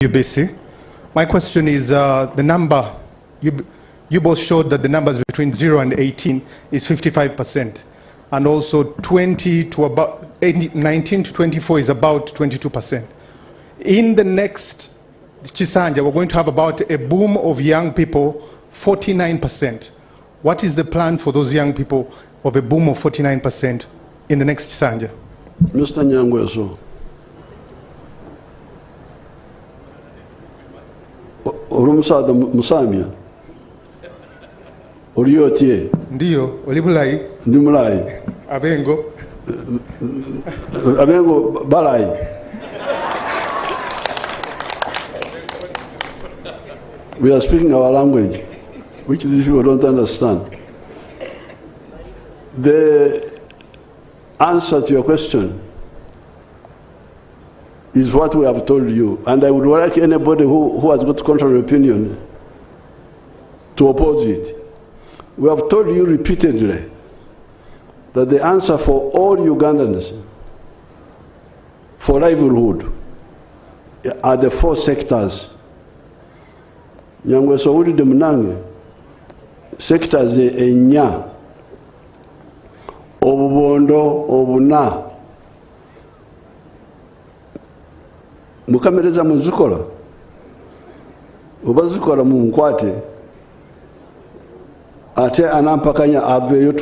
UBC. My question is the number, you both showed that the numbers between 0 and 18 is 55%, and also 19 to 24 is about 22%. In the next Chisanja, we're going to have about a boom of young people, 49%. What is the plan for those young people of a boom of 49% in the next Chisanja? Mr. Nyangweso. Olumusaada musamya oliyotie ndiyo olibulayi ndi mulayi abengo balayi. We are speaking our language, which these people don't understand. The answer to your question is what we have told you, and I would like anybody who has got contrary opinion to oppose it. We have told you repeatedly that the answer for all Ugandans for livelihood are the 4 sectors. Nyangweso wulide munange sectors enya obubondo obuna mukamereza muzikola obazikola munkwate ate anampakanya aveyo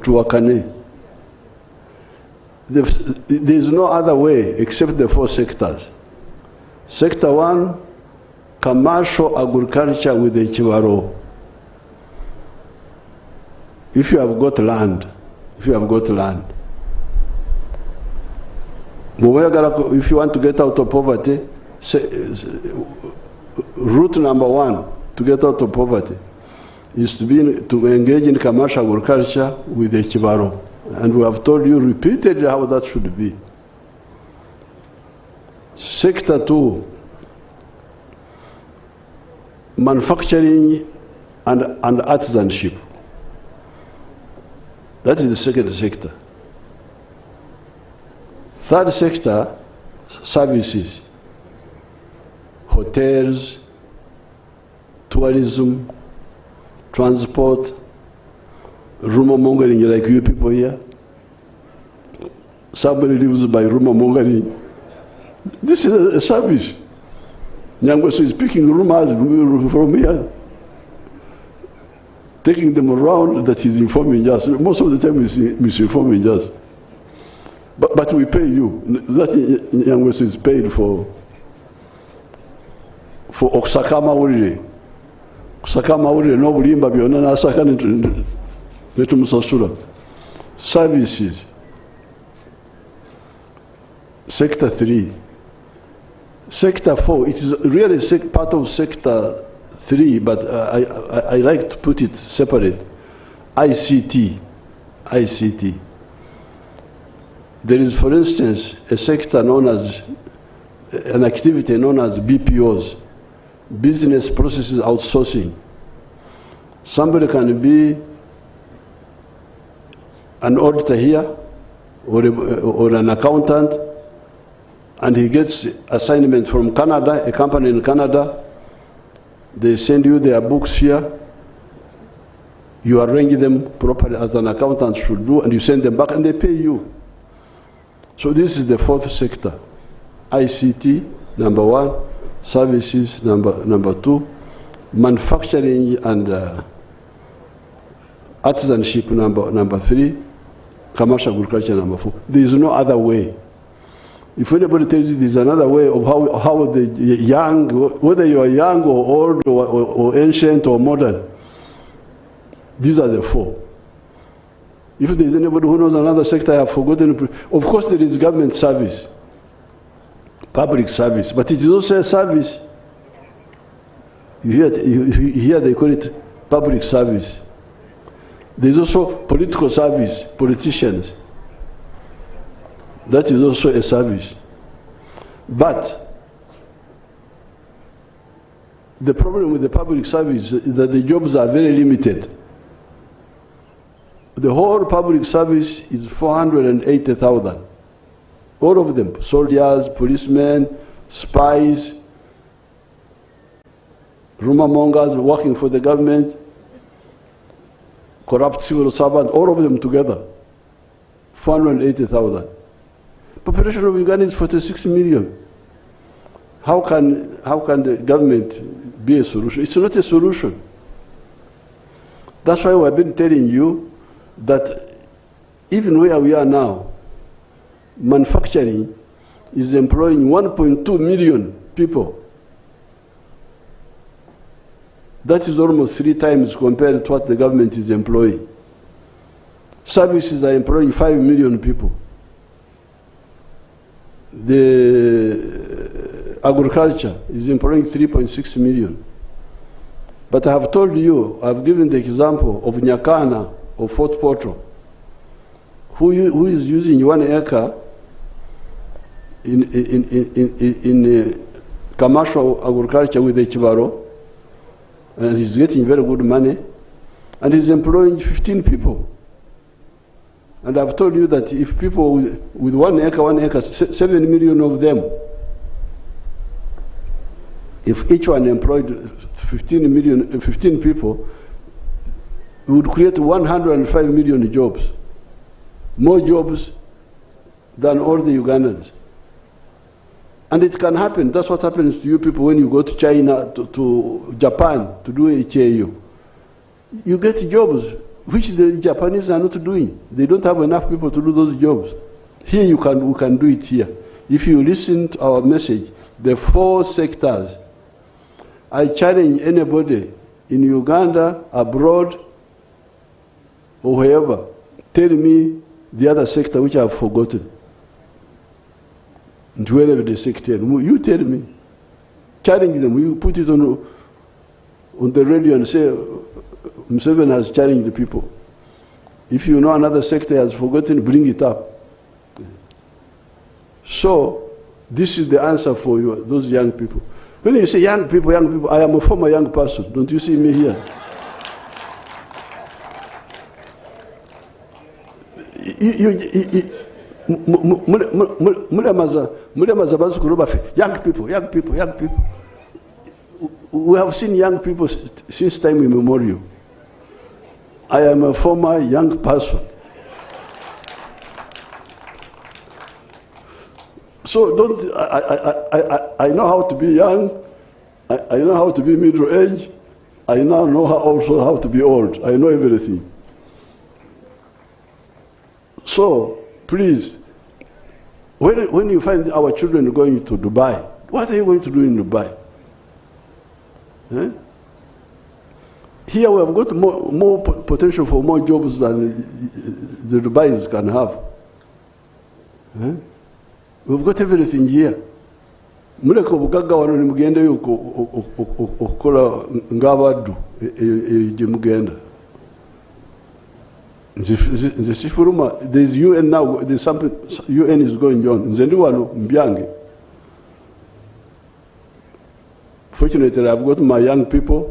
tuwakane. There is no other way except the 4 sectors. Sector 1, commercial agriculture with the Chivaro. If you have got land, if you want to get out of poverty, route number 1 to get out of poverty is to engage in commercial agriculture with the Chivaro. And we have told you repeatedly how that should be. Sector 2, manufacturing and artisanship. That is the second sector. Third sector, services, hotels, tourism, transport, rumor mongering like you people here. Somebody lives by rumor mongering. This is a service. Nyangweso is picking rumors from here, taking them around that he's informing us. Most of the time he's misinforming us. But we pay you. That Nyangweso is paid for Oksakama Uri. Oksakama Uri no bulimba byonna nasaka netumusasula. Services. Sector 3. Sector 4, it is really part of Sector 3, but I like to put it separate. ICT. There is, for instance, a sector known as, an activity known as BPOs, business processes outsourcing. Somebody can be an auditor here or an accountant, and he gets assignment from Canada, a company in Canada. They send you their books here. You arrange them properly as an accountant should do, and you send them back and they pay you. So this is the 4th sector. ICT, number 1, services, number 2, manufacturing and artisanship, number 3, commercial agriculture, number 4. There is no other way. If anybody tells you there's another way of how the young, whether you are young or old or ancient or modern, these are the 4. If there's anybody who knows another sector, I have forgotten. Of course, there is government service, public service, but it is also a service. You hear they call it public service. There's also political service, politicians. That is also a service. But the problem with the public service is that the jobs are very limited. The whole public service is 480,000. All of them, soldiers, policemen, spies, rumor mongers working for the government, corrupt civil servants, all of them together. 480,000. Population of Uganda is 46 million. How can the government be a solution? It's not a solution. That's why we've been telling you that even where we are now, manufacturing is employing 1.2 million people. That is almost 3 times compared to what the government is employing. Services are employing 5 million people. The agriculture is employing 3.6 million. But I have told you, I've given the example of Nyakana of Fort Portal, who is using 1 acre in commercial agriculture with the Chivaro, and he's getting very good money, and he's employing 15 people. And I've told you that if people with 1 acre, 7 million of them, if each one employed 15 people, we would create 105 million jobs. More jobs than all the Ugandans. And it can happen. That's what happens to you people when you go to China, to Japan to do HAU. You get jobs which the Japanese are not doing. They don't have enough people to do those jobs. Here we can do it here. If you listen to our message, the 4 sectors, I challenge anybody in Uganda, abroad, or wherever, tell me the other sector which I have forgotten. And wherever the sector, you tell me. Challenge them. You put it on the radio and say, Museveni has challenged the people. If you know another sector has forgotten, bring it up. So, this is the answer for you, those young people. When you say young people, I am a former young person. Don't you see me here? Young people. We have seen young people since time immemorial. I am a former young person. So I know how to be young, I know how to be middle age, I now know also how to be old. I know everything. So, please, when you find our children going to Dubai, what are you going to do in Dubai? Eh? Here we have got more potential for more jobs than the Dubais can have. Eh? We've got everything here. Muleka obugagga wano nimugendeyo okukola ng'abaddu gye mugenda. Nze sifuluma. There's UN now. There's something UN is going on. Nze ndi wano mbyange. Fortunately, I've got my young people.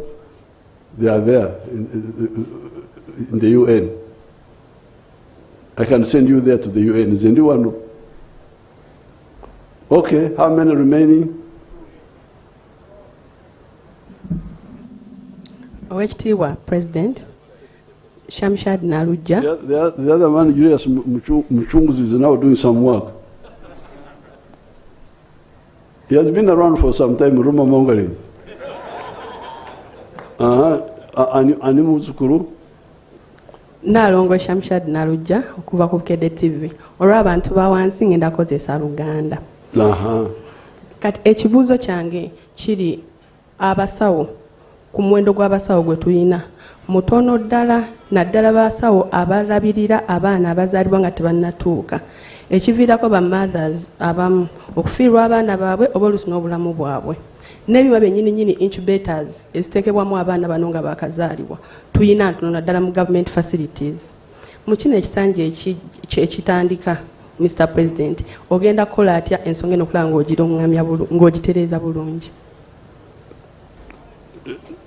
They are there in the UN. I can send you there to the UN. Nze ndi wano. Okay, how many remaining? Owekitiibwa President, Shamshad Nalujja. The other man, Julius Muchunguzi, is now doing some work. He has been around for some time, rumor mongering. Ani muzukuru? Nalongo Shamshad Nalujja okuva ku Bukedde TV. Olw'abantu bawansi ngenda kozesa Luganda. Kati ekibuuzo kyange kiri abasawo, ku muwendo gw'abasawo gwe tulina mutono ddala, naddala basawo abalabirira abaana abazaalibwa nga tebannatuuka, ekiviirako ba mothers abamu okufiirwa abaana baabwe oba oluusi n'obulamu bwabwe, n'ebiba byennyini incubators eziteekebwamu abaana bano nga baakazaalibwa tuyina ntono naddala mu government facilities. Mu kino ekisanja ekitandika, Mr. President, ogenda kukola atya ensonga eno okulaba ng'ogitereeza bulungi?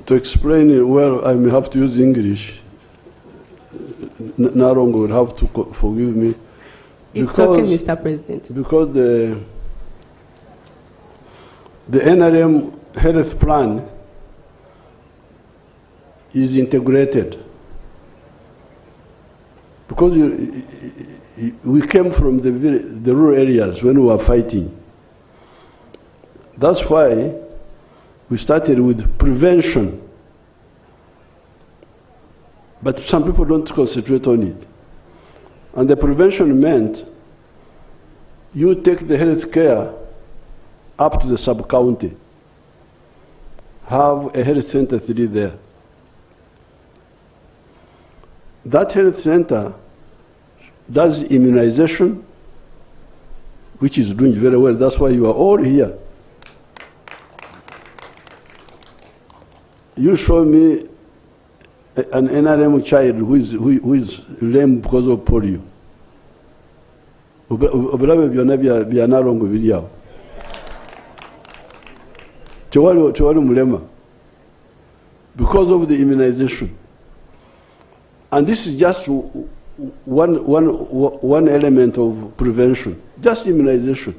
To explain it well, I may have to use English. Narongo will have to forgive me. It's okay, Mr. President. Because the NRM health plan is integrated. Because we came from the rural areas when we were fighting. That's why we started with prevention. But some people don't concentrate on it. And the prevention meant you take the health care up to the sub-county. Have a health center 3 there. That health center does immunization, which is doing very well. That's why you are all here. You show me an NRM child who is lame because of polio. Because of the immunization. And this is just one element of prevention, just immunization.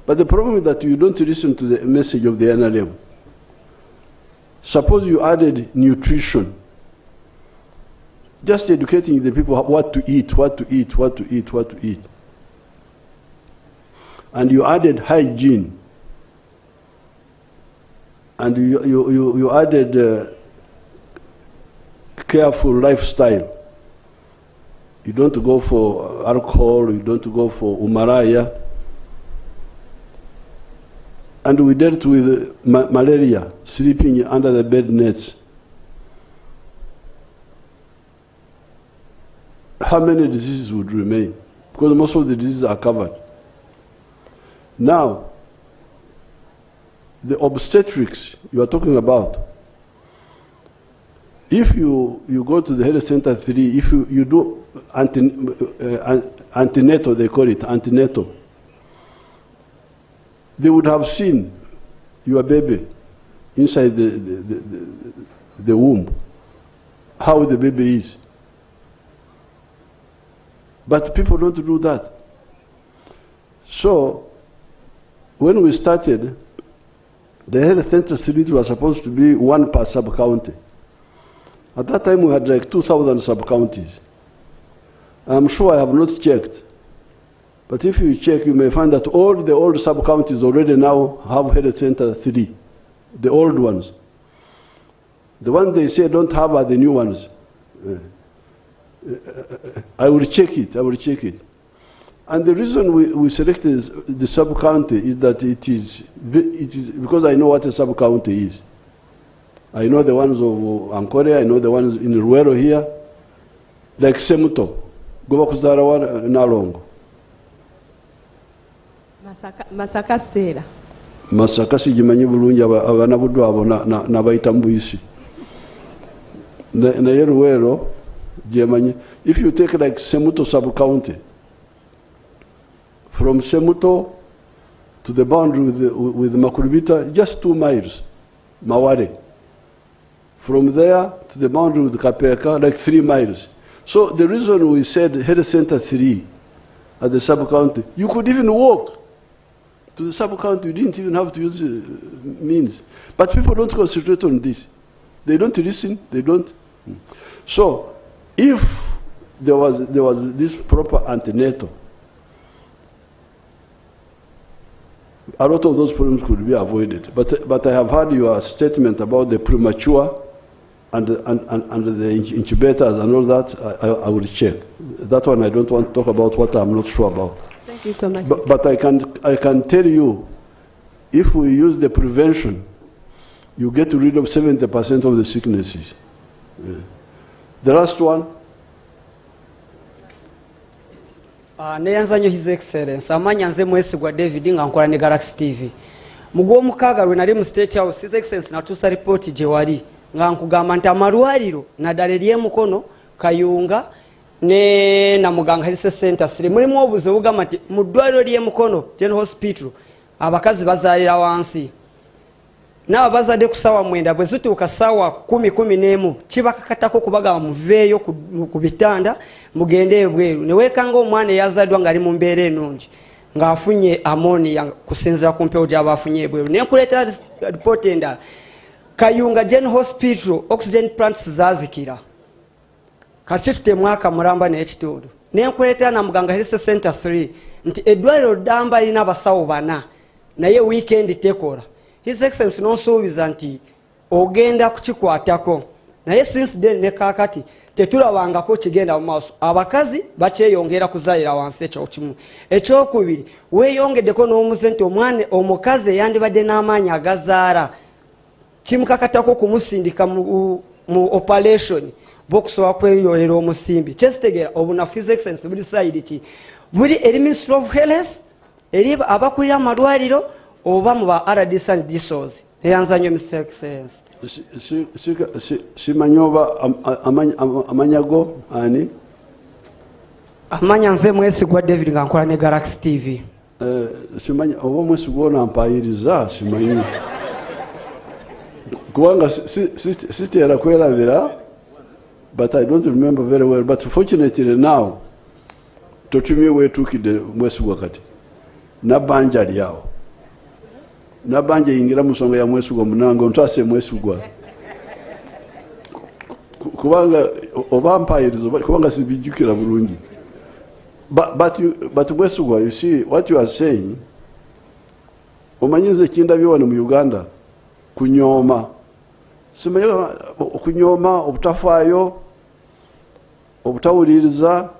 But the problem is that you don't listen to the message of the NRM. Suppose you added nutrition, just educating the people what to eat, what to eat, what to eat, what to eat. And you added hygiene, and you added careful lifestyle. You don't go for alcohol, you don't go for umaraya. And we dealt with malaria, sleeping under the bed nets. How many diseases would remain? Because most of the diseases are covered. Now, the obstetrics you are talking about, if you go to the health center 3, if you do antenatal, they call it antenatal, they would have seen your baby inside the womb, how the baby is. But people don't do that. So, when we started, the health center 3 was supposed to be 1 per sub-county. At that time, we had like 2,000 sub-counties. I'm sure I have not checked. But if you check, you may find that all the old sub-counties already now have health center 3, the old ones. The ones they say don't have are the new ones. I will check it, I will check it. And the reason we selected the sub-county is that it is because I know what a sub-county is. I know the ones of Ankole, I know the ones in Ruero here, like Semuto, Gobakuzarawa, Nalongo. Masaka Sera. Masaka sijimanyi bulungi abana buddu abo nabayita mbuyisi. Na Ruero, if you take like Semuto sub-county, from Semuto to the boundary with Makurubita, just 2 miles, Maware. From there to the boundary with Kapeka, like 3 miles. So the reason we said health center 3 at the sub-county, you could even walk to the sub-county, you didn't even have to use means. But people don't concentrate on this. They don't listen, they don't. So if there was this proper antenatal, a lot of those problems could be avoided. But I have heard your statement about the premature and the incubators and all that. I will check. That one I don't want to talk about what I'm not sure about. Thank you so much. But I can tell you, if we use the prevention, you get rid of 70% of the sicknesses. Yeah. The last one. Neyanza nyo His Excellence amanya nze mwesigwa David nga nkola ne Galaxy TV mugwo mukaga lwe nali mu State House. His Excellence natusa report je wali nga nkugamba nti amalwaliro naddala ery'emukono Kayunga ne Namuganga Health Center 3 mulimu obuze bugamba nti mu ddwaliro ly'emukono General Hospital abakazi bazaalira wansi n'abazadde ku ssaawa 9 bwe zituuka ssaawa 10 kibakakatako kubagaba muveeyo ku bitanda mugende ebweru ne weekanga omwana eyazaddwa ng'ali mu mbeera ennungi ng'afunye ammonia kusinziira ku mpewo gy'aba afunye ebweru ne nkuleetera ripoota endala Kayunga General Hospital oxygen plants zazikira kachitute mwaka mulamba n'ekitundu nenkuleetera na Muganga Health Center 3 nti eddwaliro ddamba lina abasawo 4 naye weekend tekola. His Excellency n'osuubiza nti ogenda kukikwatako naye since then ne kaakati tetulabangako kigenda mu maaso. Abakazi bakyeyongera kuzaalira wansi ekyo kimu. Ekyokubiri weeyongeddeko n'omuze nti omwana omukazi eyandibadde n'amaanyi agazaala kimukakatako kumusindika mu operation bokusobola kweyolera omusimbi. Kyesitegera obunafu His Excellency buli side ki buli eri Ministry of Health eri abakulira amalwaliro oba mu ba RDC and DSOs. Eyanza nnyo Mr. Excellency. Simanyi oba amanyago ani? Amanya nze Mwesigwa David nga nkola ne Galaxy TV. Simanyi oba Mwesigwa onampayiriza simanyi. Kubanga sitera kwerabira, but I don't remember very well. But fortunately now, totumye wetukide Mwesigwa kati. Nabanja lyawo. Nabanja yingira musonga ya Mwesigwa munango ntase Mwesigwa. Kubanga obampayirizo kubanga sibijukira bulungi. But Mwesigwa, you see what you are saying. Omanyize kindabyo wano mu Uganda kunyoma. Simanyi kunyoma obutafaayo obutawuliriza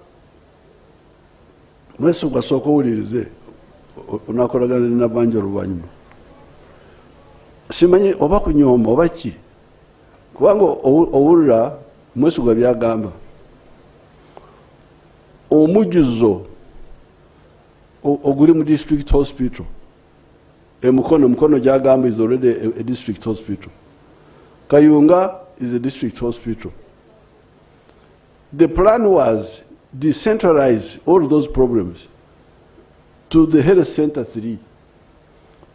Mwesigwa soko wulirize onakolagana Nabanja oluvanyuma. Simanyi oba kunyoma oba ki kubanga owulira Mwesigwa byagamba omujuzo oguli mu district hospital mukono gyagamba is already a district hospital. Kayunga is a district hospital. The plan was decentralize all those problems to the health center 3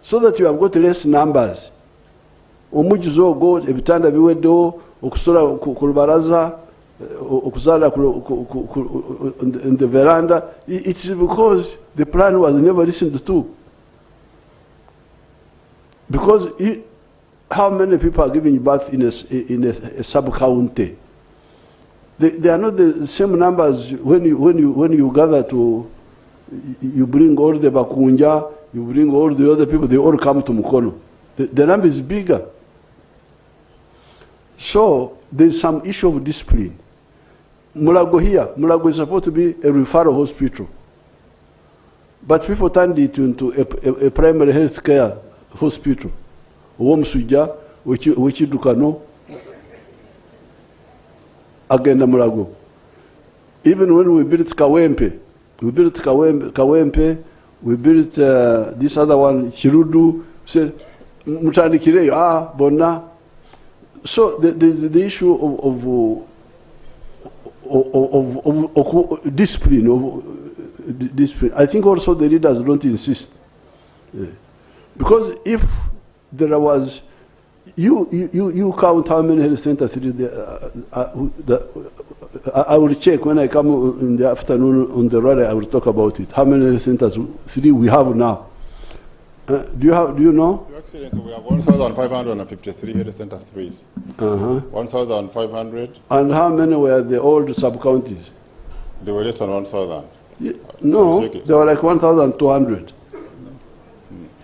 so that you have got less numbers. Omujuzo ogo ebitanda biweddewo okusula ku lubaraza okuzala in the veranda. It's because the plan was never listened to. Because how many people are giving birth in a sub-county? They are not the same numbers when you gather to, you bring all the Bakunja, you bring all the other people, they all come to Mukono. The number is bigger. So there's some issue of discipline. Mulago here, Mulago is supposed to be a referral hospital. But people turned it into a primary health care hospital. Owomusujja wekidukano agenda Mulago. Even when we built Kawempe, we built this other one, Chirudu, said, Mutandikireyo, Bona. So the issue of discipline, discipline. I think also the leaders don't insist. Because if there was, you count how many health centers I will check when I come in the afternoon on the rally. I will talk about it. How many health centers we have now? Do you know? Your Excellency, we have 1,553 health centers 3s. 1,500. And how many were the old sub-counties? They were less than 1,000. Yeah, no, they were like 1,200.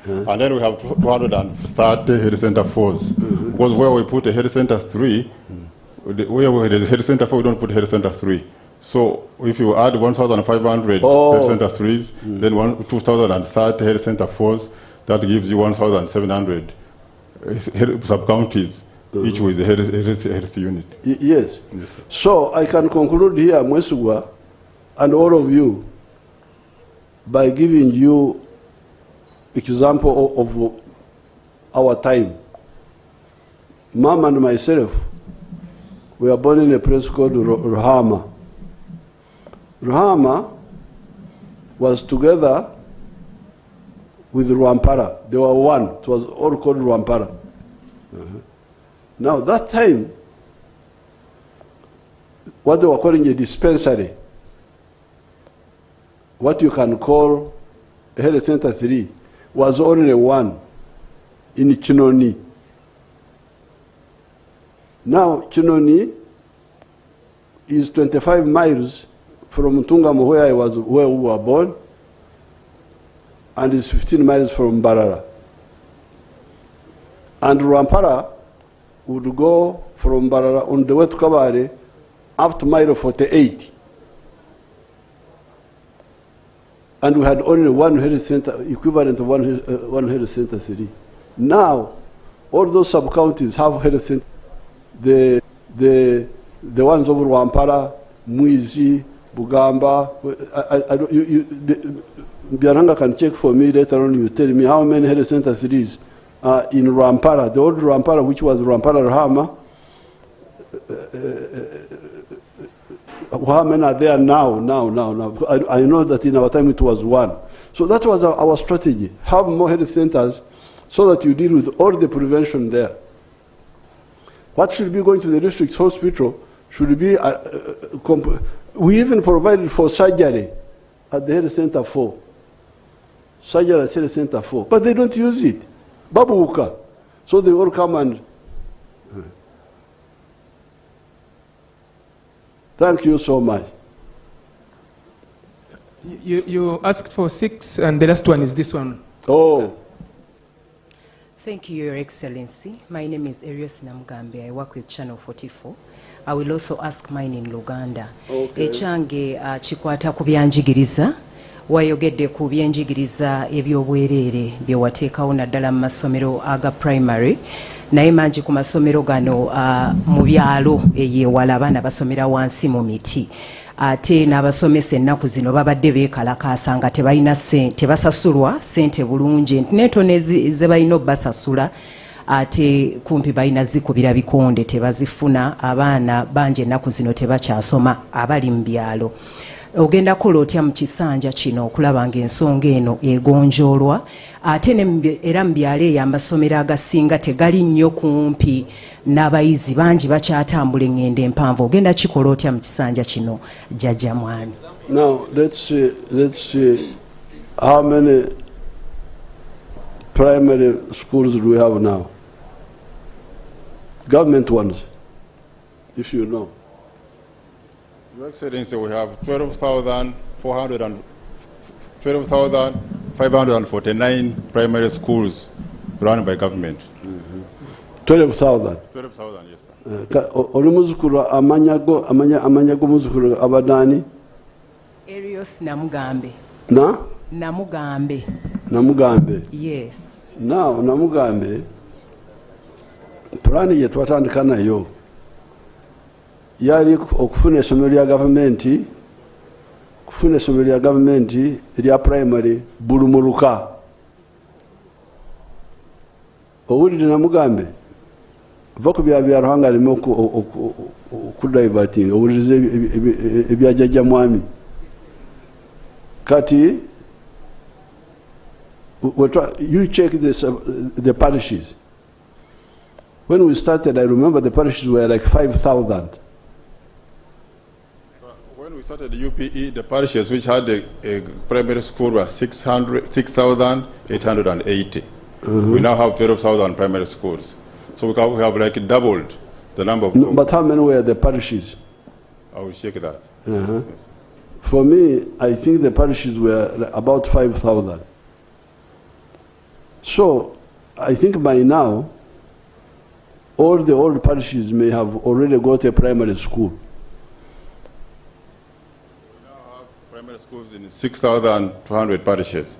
And then we have 230 health center 4s. Because where we put a health center 3, where we have a health center 4, we don't put health center 3. So if you add 1,500 health center 3s, then 2,030 health center 4s, that gives you 1,700 sub-counties, each with a health unit. Yes. So I can conclude here, Mwesigwa, and all of you, by giving you example of our time. Mom and myself, we were born in a place called Ruhama. Ruhama was together with Rwampara. They were one. It was all called Rwampara. Now that time, what they were calling a dispensary, what you can call a health center 3, was only one in Chinoni. Now, Chinoni is 25 miles from Ntungamo, where we were born, and is 15 miles from Mbarara. And Rwampara would go from Mbarara on the way to Kabare up to mile 48. And we had only one health center, equivalent of one health center 3. Now, all those sub-counties have health centers. The ones over Rwampara, Muizi, Bugamba, Biaranga can check for me later on, you tell me how many health centers there is in Rwampara. The old Rwampara, which was Rwampara Rahama, how many are there now? I know that in our time it was 1. So that was our strategy. Have more health centers so that you deal with all the prevention there. What should be going to the district hospital should be, we even provided for surgery at the health center 4. Surgery at health center 4. But they don't use it. Babuka. So they all come and... Thank you so much. You asked for 6, and the last one is this one. Oh. Thank you, Your Excellency. My name is Erios Namugambe. I work with Channel 44. I will also ask mine in Uganda. Okay. Echange chikwata ku byanjigiriza. Wayogedde ku byenjigiriza ebyobwerere bye wateekawo naddala mu masomero aga primary. Naye mangi ku masomero gano mu byalo eyewala abaana basomera wansi mu miti. Ate n'abasomesa ennaku zino babadde beekalakaasa nga tebasasulwa ssente bulungi netono ze balina obbasasula ate kumpi balina zikubira bikonde tebazifuna. Abaana bangi ennaku zino tebakyasoma abali mu byalo. Ogenda kukola otya mu kisanja kino okulaba ng'ensonga eno egonjoolwa ate era mu byalo eyo amasomero agasinga tegali nnyo kumpi n'abayizi bangi bakyatambula eŋŋendo empanvu. Ogenda kikola otya mu kisanja kino Jjajja Mwami? Now, let's see how many primary schools do we have now? Government ones, if you know. Your Excellency, we have 12,549 primary schools run by government. 12,000. 12,000, yes, sir. Olumuzukulu amanya g'omuzukulu abadani? Erios Namugambe. Na? Namugambe. Namugambe. Yes. Now, Namugambe, plani ye twatandika nayo yali okufuna essomero lya gavumenti, kufuna essomero lya gavumenti erya primary bulumuluka. Owulire Namugambe? Va ku byabyalo hanga aleme okudiverting, owulirize ebya Jjajja Mwami. Kati, you check the parishes. When we started, I remember the parishes were like 5,000. When we started the UPE, the parishes which had a primary school were 6,880. We now have 12,000 primary schools. So we have like doubled the number of... No, but how many were the parishes? I will check that. Uh-huh. Yes. For me, I think the parishes were about 5,000. So, I think by now, all the old parishes may have already got a primary school. We now have primary schools in 6,200 parishes.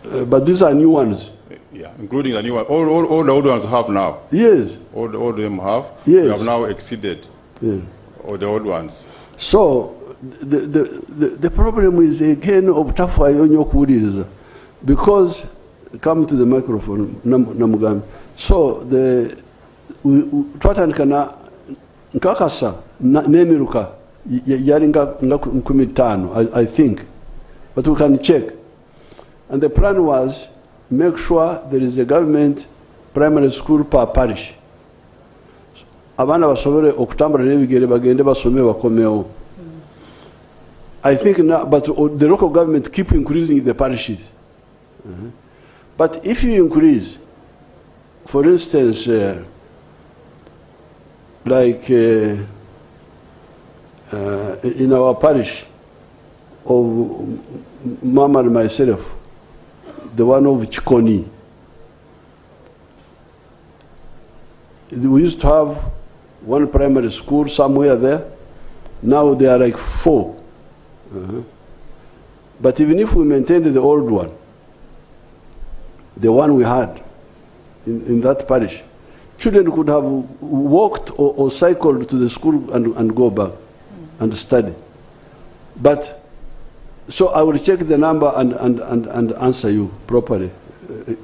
But these are new ones. Yeah, including the new one. All the old ones have now. Yes. All of them have. Yes. We have now exceeded all the old ones. So, the problem is again of tough because, come to the microphone, Namugambe. So, twatandikana nkakasa nemiruka yali nga 15, I think, but we can check. And the plan was make sure there is a government primary school per parish. Abana basobole okutambula n'ebigere bagende basome bakomewo. I think now, but the local government keep increasing the parishes. But if you increase, for instance, like in our parish of Mama and myself, the one of Chikoni. We used to have one primary school somewhere there. Now there are like 4. But even if we maintained the old one, the one we had in that parish, children could have walked or cycled to the school and go back and study. But, so I will check the number and answer you properly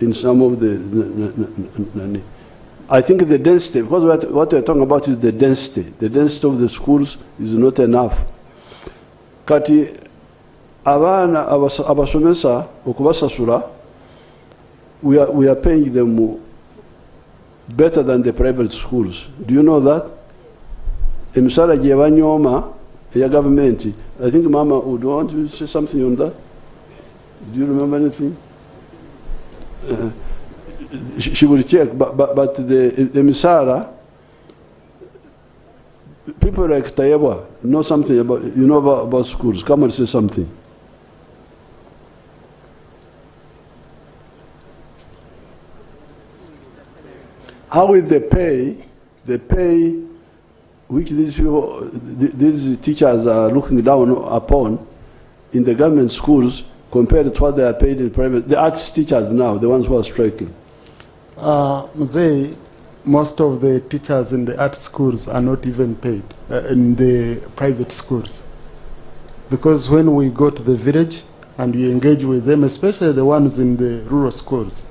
in some of the, I think the density, because what we're talking about is the density. The density of the schools is not enough. Kati, abana abasomesa okubasasula, we are paying them better than the private schools. Do you know that? Emisala gye banyooma eya government. I think Mama would want to say something on that. Do you remember anything? She will check, but the Emisala, people like Tayewa know something about, you know about schools. Come and say something. How will they pay? The pay which these people, these teachers are looking down upon in the government schools compared to what they are paid in private. The arts teachers now, the ones who are striking. Most of the teachers in the art schools are not even paid in the private schools. Because when we go to the village and we engage with them, especially the ones in the rural schools,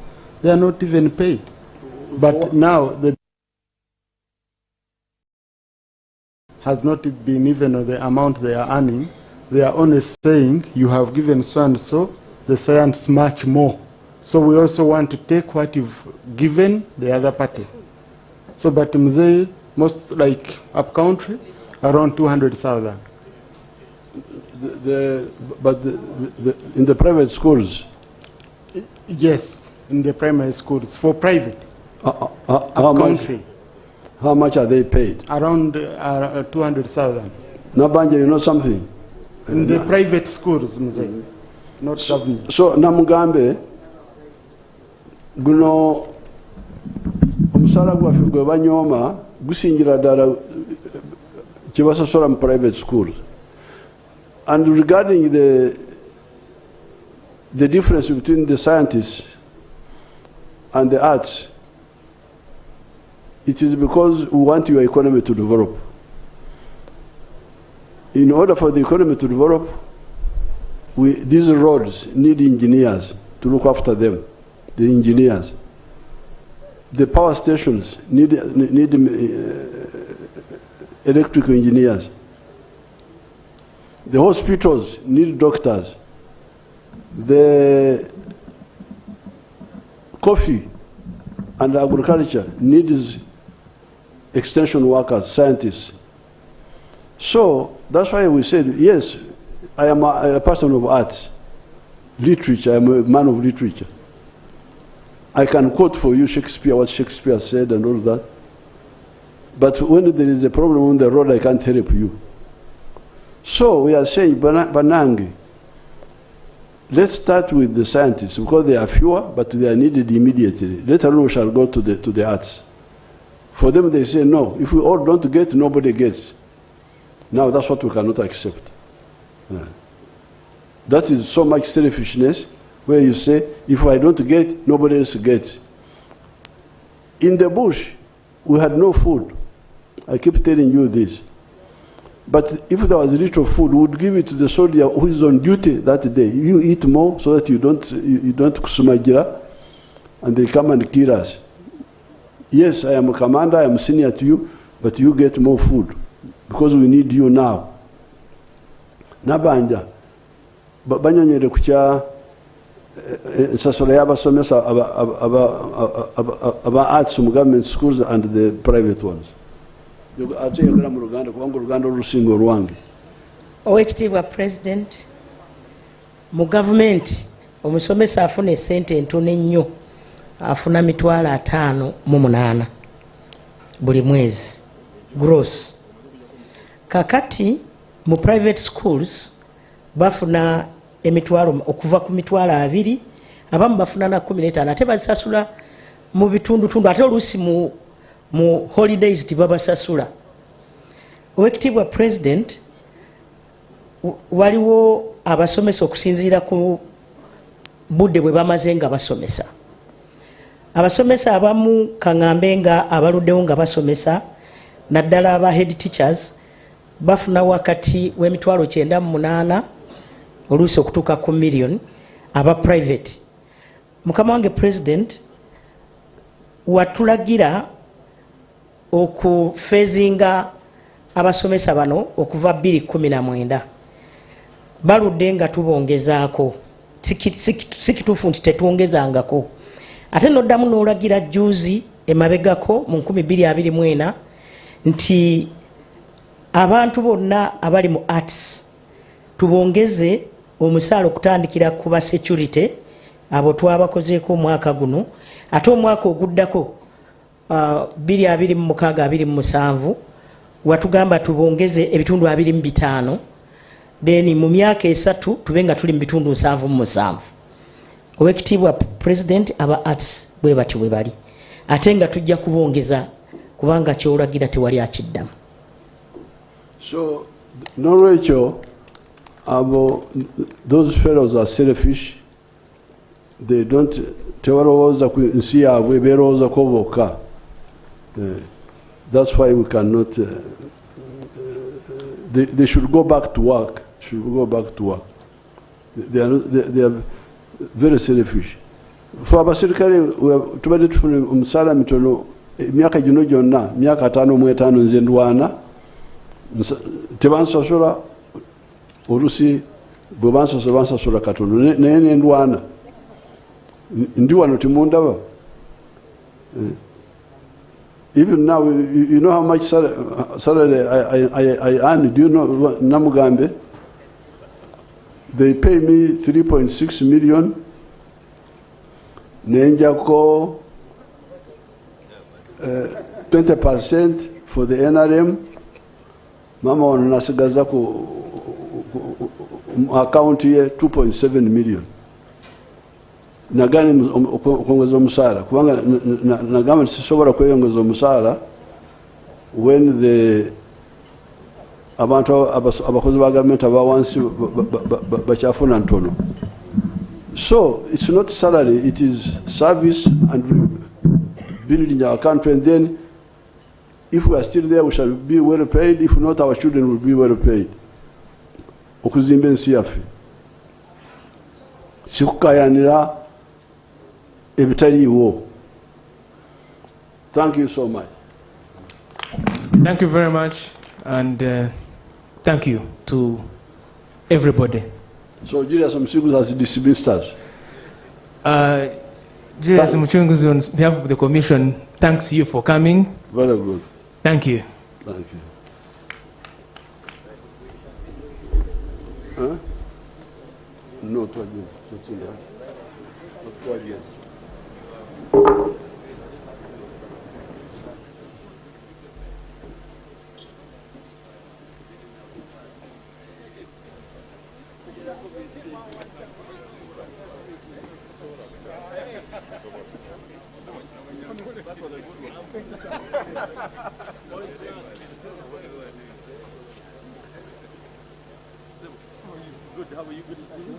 they are not even paid. But now the has not been even the amount they are earning. They are only saying you have given so and so, the science much more. So we also want to take what you've given the other party. So but Mzee, most like up country, around 200,000. But in the private schools? Yes, in the primary schools, for private. Country. How much are they paid? Around 200,000. Nabanja, you know something? In the private schools, Mzee, not government. So Namugambe, guno omusala gwaffe gwe banyooma gusingira ddala kye basasola mu private schools. And regarding the difference between the scientists and the arts, it is because we want your economy to develop. In order for the economy to develop, these roads need engineers to look after them, the engineers. The power stations need electrical engineers. The hospitals need doctors. The coffee and agriculture needs extension workers, scientists. So that's why we said, yes, I am a person of arts, literature, I am a man of literature. I can quote for you Shakespeare, what Shakespeare said and all that. But when there is a problem on the road, I can't help you. So we are saying, Banangi, let's start with the scientists, because they are fewer, but they are needed immediately. Later on we shall go to the arts. For them they say, no, if we all don't get, nobody gets. Now that's what we cannot accept. That is so much selfishness, where you say, if I don't get, nobody else gets. In the bush, we had no food. I keep telling you this. But if there was little food, we would give it to the soldier who is on duty that day. You eat more so that you don't kusumagira, and they come and kill us. Yes, I am a commander, I am senior to you, but you get more food because we need you now. Nabanja, banyonyere kukya ensasolo y'abasomesa aba arts mu government schools and the private ones. Ate yagala mu Luganda kubanga Oluganda olusinga olwange. Oweekitiibwa President, mu gavumenti omusomesa afuna essente entono ennyo, afuna $5,800 buli mwezi. gross. Kakati mu private schools bafuna emitwalo okuva ku mitwalo 2 abamu bafuna na 15 ate basasula mu bitundutundu ate oluusi mu holidays tibabasasula. Oweekitiibwa President, waliwo abasomesa okusinziira ku budde bwe bamaze nga basomesa. Abasomesa abamu kaŋŋambe nga abaluddewo nga basomesa naddala aba head teachers bafuna wakati w'emitwalo 98 oluusi okutuuka ku million aba private. Mukama wange President, watulagira okufeezinga abasomesa bano okuva 2019 baludde nga tubongezaako sikituufu nti tetwongezangako ate noddamu n'olagira juuzi emabegako mu 2024 nti abantu bonna abali mu arts tubongeze omusaala okutandikira ku ba security abo twabakozeeko omwaka guno ate omwaka oguddako 2026-2027 watugamba tubongeze ebitundu 25 then mu myaka 3 tube nga tuli mu bitundu 7. Oweekitiibwa President, aba arts bwe bati bwe bali ate nga tujja kubongeza kubanga kyolagira tewali akiddamu. So n'olwekyo those fellows are selfish. They don't tebalowooza ku nsi yaabwe beerowooza ko bokka. That's why we cannot they should go back to work. They are very selfish. For abasirikale tubadde tufuna omusaala mitono emyaka gino gyonna myaka 5 nze ndwana tebansasula olusi bwe bansasula katono naye nendwana ndi wano timundaba. Even now, you know how much salary I earn? Do you know, Namugambe? They pay me 3.6 million. Nenjako 20% for the NRM. Mama wanasigaza ku account here 2.7 million. Nagani kuongeza omusaala kubanga nagamba sisobola kweyongeza omusaala when abantu abakozi ba government abawansi bakyafuna ntono. So it's not salary, it is service and building our country, and then if we are still there we shall be well paid, if not our children will be well paid. Okuzimba ensi yaffe sikukayanira ebitaliiwo. Thank you so much. Thank you very much, and thank you to everybody. So Julius Msigu has dismissed us. Julius Mchunguzi, on behalf of the Commission, thanks you for coming. Very good. Thank you. Thank you. Huh? No, to you. What's in there? Yes. Good, how are you? Good to see you.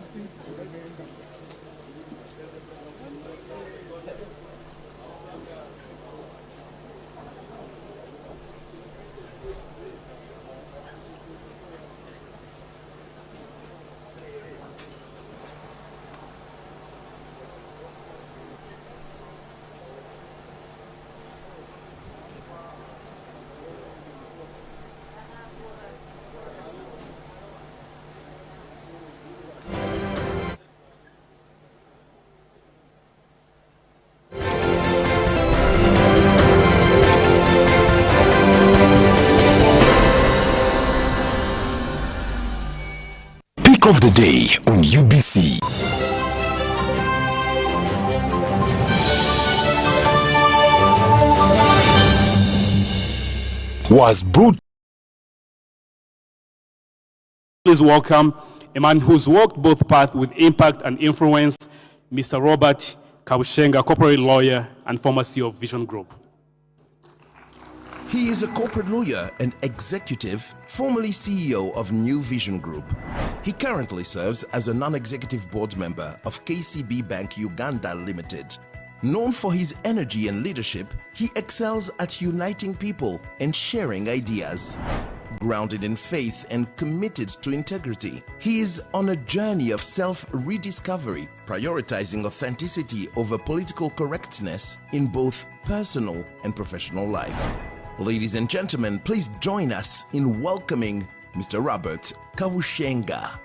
Of the day on UBC. was brought. Please welcome a man who's walked both paths with impact and influence, Mr. Robert Kabushenga, corporate lawyer and former CEO of Vision Group. He is a corporate lawyer and executive, formerly CEO of New Vision Group. He currently serves as a non-executive board member of KCB Bank Uganda Limited. Known for his energy and leadership, he excels at uniting people and sharing ideas. Grounded in faith and committed to integrity, he is on a journey of self-rediscovery, prioritizing authenticity over political correctness in both personal and professional life. Ladies and gentlemen, please join us in welcoming Mr. Robert Kabushenga.